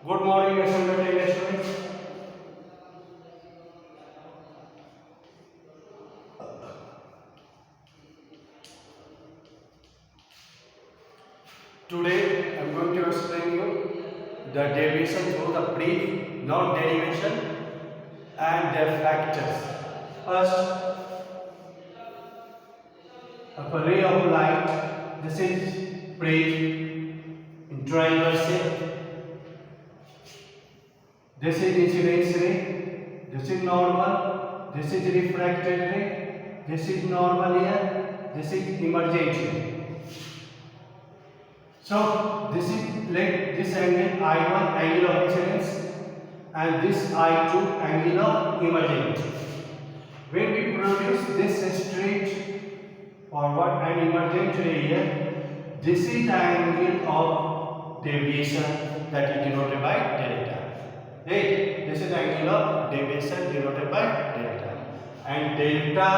Good morning, assembly students. Today I am going to explain you the derivation through the brief, not derivation, and their factors. First, a ray of light. This is brief in triangle shape. This is incidence ray. This is normal. This is refracted ray. This is normal here. This is emergent ray. So this is like this angle I1 angle of incidence and this I2 angle of emergent. When we produce this straight forward and emergent ray here, this is the angle of deviation that is denoted by delta. Right? This is the angle of deviation denoted by delta. And delta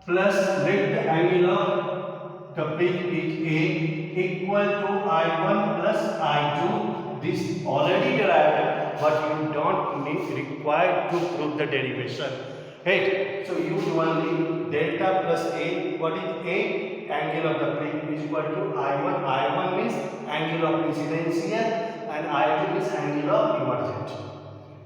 plus let the angle of the peak is A equal to I1 plus I2. This already derived, but you don't require to prove the derivation. Right? So use only delta plus A. What is A? Angle of the peak is equal to I1. I1 means angle of incidence here, and I2 is angle of emergent.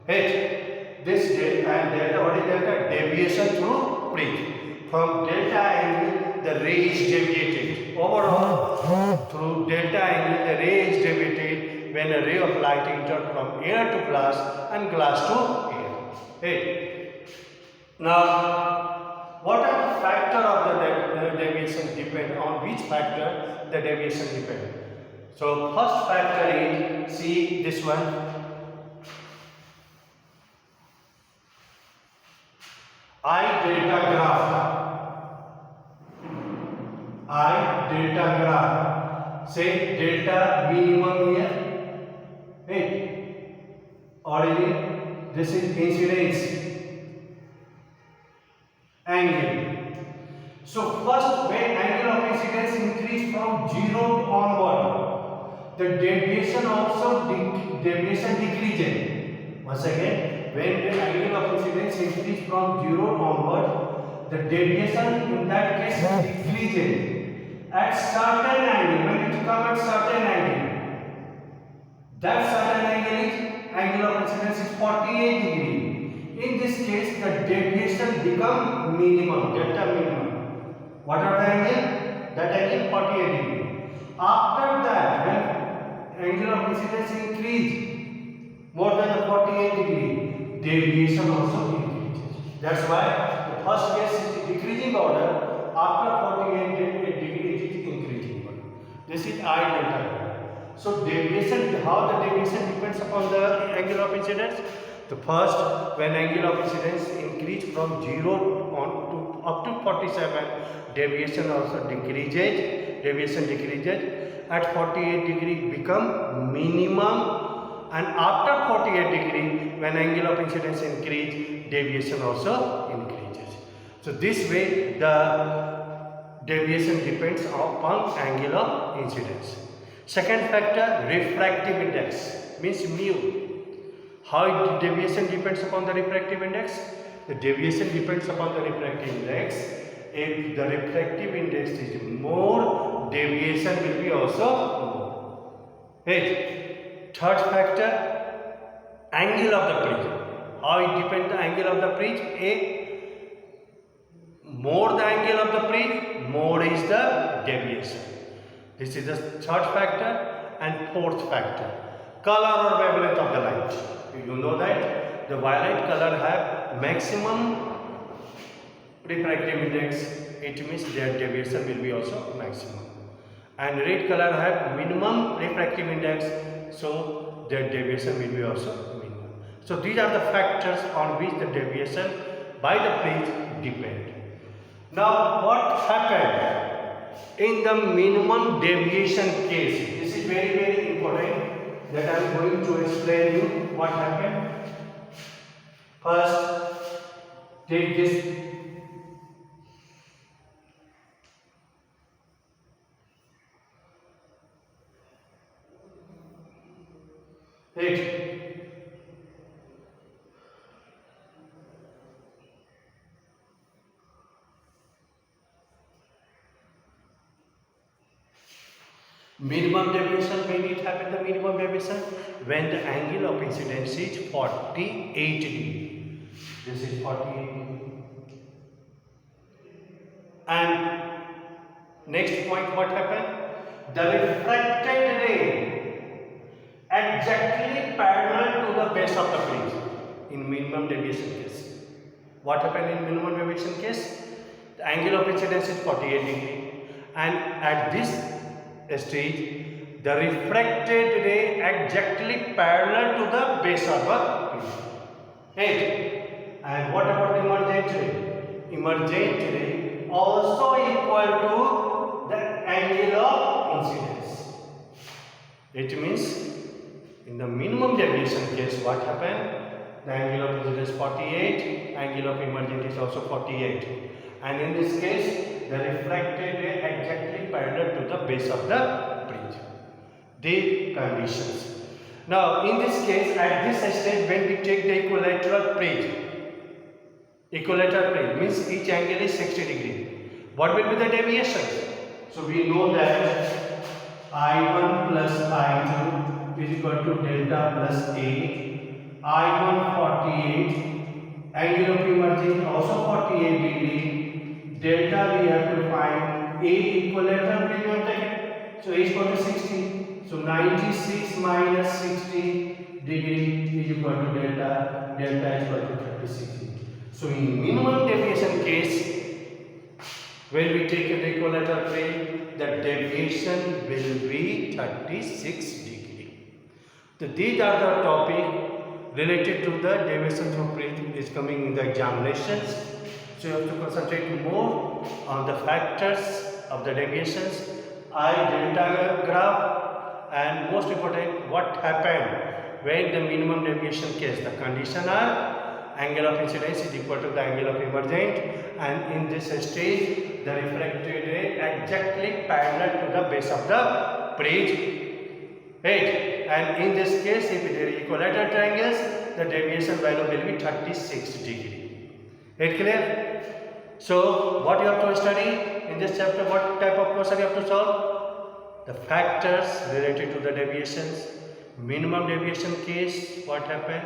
Right? This delta and delta, what is delta? Deviation through peak. From delta angle, the ray is deviated. Overall, through delta angle, the ray is deviated when a ray of light enters from air to glass and glass to air. Right? Now, what are the factor of the deviation depend on which factor the deviation depend? So, first factor is, see this one, I delta graph. I delta graph. Say delta minimum here. Right? Origin. This is incidence angle. So first, when angle of incidence increase from 0 onward, the deviation also deviation decreases. Once again, when the angle of incidence increase from 0 onward, the deviation in that case decreases at certain angle. When it comes at certain angle, that certain angle is angle of incidence is 48 degree. In this case, the deviation become minimum, delta minimum. What are the angle? That angle 48 degree. After that, when angle of incidence increase more than the 48 degree, deviation also increases. That's why the first case is decreasing order. After 48 degree, it is increasing order. This is I delta. So deviation, how the deviation depends upon the angle of incidence. The first, when angle of incidence increase from 0 on to up to 47, deviation also decreases. Deviation decreases. At 48 degree become minimum, and after 48 degree, when angle of incidence increase, deviation also increases. So this way the deviation depends upon angle of incidence. Second factor, refractive index, means mu. How deviation depends upon the refractive index? The deviation depends upon the refractive index. If the refractive index is more, deviation will be also more. Right. Third factor, angle of the prism. How it depends the angle of the prism? More the angle of the prism, more is the deviation. This is the third factor. And fourth factor, color or wavelength of the light. You know that the violet color have maximum refractive index. It means their deviation will be also maximum. And red color have minimum refractive index, so their deviation will be also minimum. So these are the factors on which the deviation by the prism depend. Now what happened in the minimum deviation case? This is very important that I am going to explain you what happened. First, take this. 8. Minimum deviation, when it happens, the minimum deviation, when the angle of incidence is 48 degree. This is 48 degree. And next point, what happened? The refracted ray exactly parallel to the base of the fringe in minimum deviation case. What happened in minimum deviation case? The angle of incidence is 48 degree, and at this stage the refracted ray exactly parallel to the base of the fringe. 8. And what about emergent ray? Emergent ray also equal to the angle of incidence. It means in the minimum deviation case, what happened? The angle of incidence is 48, angle of emergent is also 48. And in this case, the refracted ray exactly parallel to the base of the fringe. The conditions. Now, in this case, at this stage, when we take the equilateral plane means each angle is 60 degree. What will be the deviation? So we know that I1 plus I2 is equal to delta plus A. I1 48, angle of emergence also 48 degree. Delta we have to find A equilateral plane. So A is equal to 60. So 96 minus 60 degree is equal to delta. Delta is equal to 36 degree. So in minimum deviation case, when we take the equilateral plane, the deviation will be 36 degree. So these are the topic related to the deviation from plane is coming in the examinations. So you have to concentrate more on the factors of the deviations, I delta graph, and most important, what happened when the minimum deviation case. The condition are angle of incidence is equal to the angle of emergent, and in this stage the refracted ray exactly parallel to the base of the bridge. Right? And in this case, if there is equilateral triangles, the deviation value will be 36 degree. Right, clear? So what you have to study in this chapter? What type of question you have to solve? The factors related to the deviations, minimum deviation case, what happened?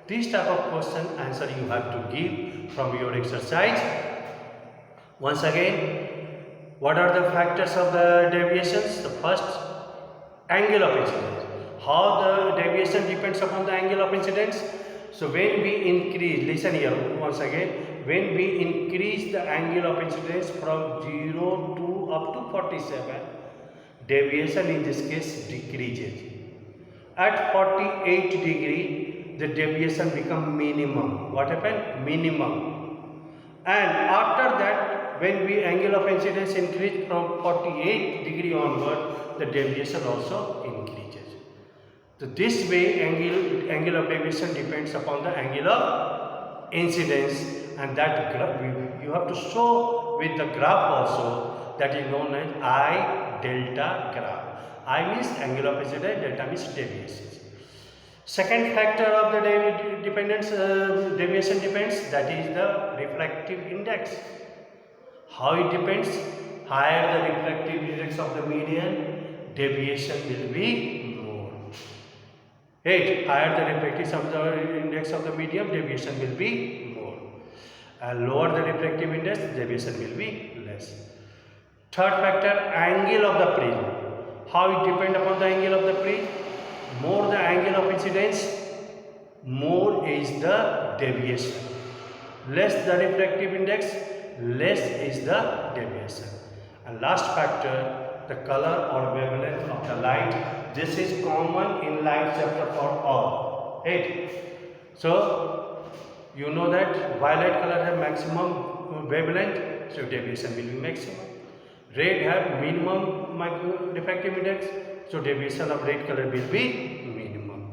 This type of question answer you have to give from your exercise. Once again, what are the factors of the deviations? The first, angle of incidence. How the deviation depends upon the angle of incidence. So when we increase, listen here once again, when we increase the angle of incidence from 0 to up to 47, deviation in this case decreases. At 48 degree, the deviation become minimum. What happened? Minimum. And after that, when we angle of incidence increase from 48 degree onward, the deviation also increases. So this way, angle of deviation depends upon the angle of incidence, and that graph you have to show with the graph also, that is known as I delta graph. I means angle of incidence, delta means deviation. Second factor of the deviation depends, that is the refractive index. How it depends? Higher the refractive index of the median, deviation will be more. 8. Higher the refractive of the index of the medium, deviation will be more. And lower the refractive index, deviation will be less. Third factor, angle of the prism. How it depends upon the angle of the prism? More the angle of incidence, more is the deviation. Less the refractive index, less is the deviation. And last factor, the color or wavelength of the light. This is common in light chapter for all. 8. So you know that violet color have maximum wavelength, so deviation will be maximum. Red have minimum refractive index, so deviation of red color will be minimum.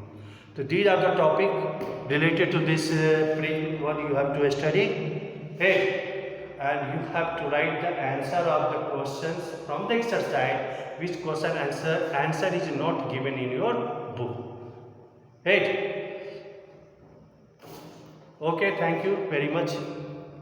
So these are the topic related to this what you have to study. 8. And you have to write the answer of the questions from the exercise, which question answer is not given in your book. Right? Okay, thank you very much.